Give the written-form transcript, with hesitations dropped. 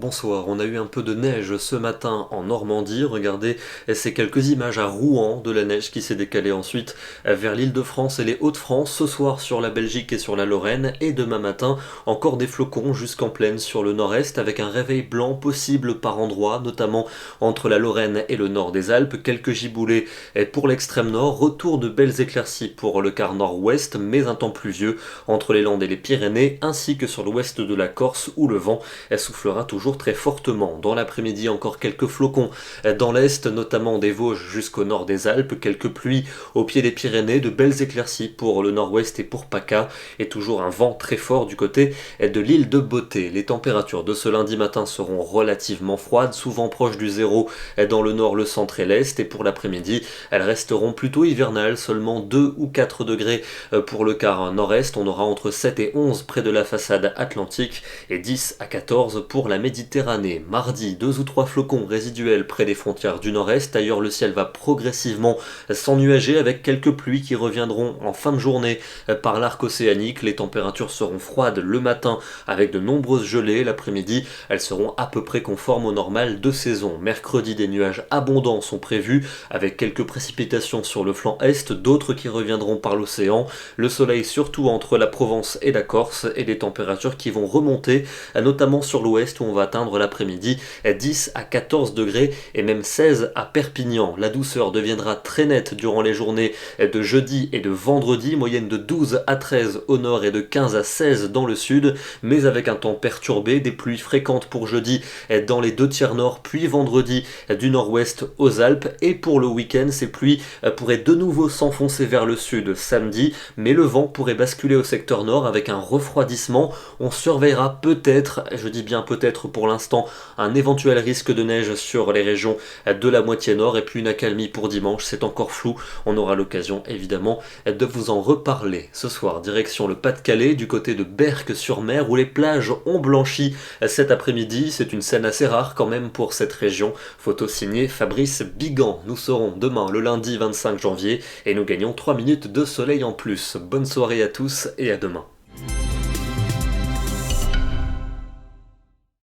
bonsoir. On a eu un peu de neige ce matin en Normandie. Regardez ces quelques images à Rouen de la neige qui s'est décalée ensuite vers l'Île-de-France et les Hauts-de-France. Ce soir sur la Belgique et sur la Lorraine. Et demain matin, encore des flocons jusqu'en plaine sur le nord-est avec un réveil blanc possible par endroits, notamment entre la Lorraine et le nord des Alpes. Quelques giboulées pour l'extrême nord. Retour de belles éclaircies pour le quart nord-ouest, mais un temps pluvieux entre les Landes et les Pyrénées, ainsi que sur l'ouest de la Corse où le vent soufflera toujours très fortement. Dans l'après-midi, encore quelques flocons dans l'est, notamment des Vosges jusqu'au nord des Alpes, quelques pluies au pied des Pyrénées, de belles éclaircies pour le nord-ouest et pour PACA, et toujours un vent très fort du côté de l'île de Beauté. Les températures de ce lundi matin seront relativement froides, souvent proches du zéro dans le nord, le centre et l'est, et pour l'après-midi, elles resteront plutôt hivernales, seulement 2 ou 4 degrés pour le quart nord-est. On aura entre 7 et 11 près de la façade atlantique et 10 à 14 pour la Méditerranée. Mardi, 2 ou 3 flocons résiduels près des frontières du nord-est. Ailleurs, le ciel va progressivement s'ennuager avec quelques pluies qui reviendront en fin de journée par l'arc océanique. Les températures seront froides le matin avec de nombreuses gelées. L'après-midi, elles seront à peu près conformes au normal de saison. Mercredi, des nuages abondants sont prévus avec quelques précipitations sur le flanc est, d'autres qui reviendront par l'océan. Le soleil surtout entre la Provence et la Corse et des températures qui vont remonter, notamment sur l'ouest où on va atteindre l'après-midi 10 à 14 degrés et même 16 à Perpignan. La douceur deviendra très nette durant les journées de jeudi et de vendredi, moyenne de 12 à 13 au nord et de 15 à 16 dans le sud, mais avec un temps perturbé, des pluies fréquentes pour jeudi dans les deux tiers nord, puis vendredi du nord-ouest aux Alpes, et pour le week-end, ces pluies pourraient de nouveau s'enfoncer vers le sud samedi, mais le vent pourrait basculer au secteur nord avec un refroidissement. On surveillera peut-être, je dis bien peut-être pour l'instant, un éventuel risque de neige sur les régions de la moitié nord, et puis une accalmie pour dimanche, c'est encore flou. On aura l'occasion évidemment de vous en reparler. Ce soir, direction le Pas-de-Calais, du côté de Berck-sur-Mer, où les plages ont blanchi cet après-midi. C'est une scène assez rare quand même pour cette région. Photo signée Fabrice Bigan. Nous serons demain le lundi 25 janvier et nous gagnons 3 minutes de soleil en plus. Bonne soirée à tous et à demain.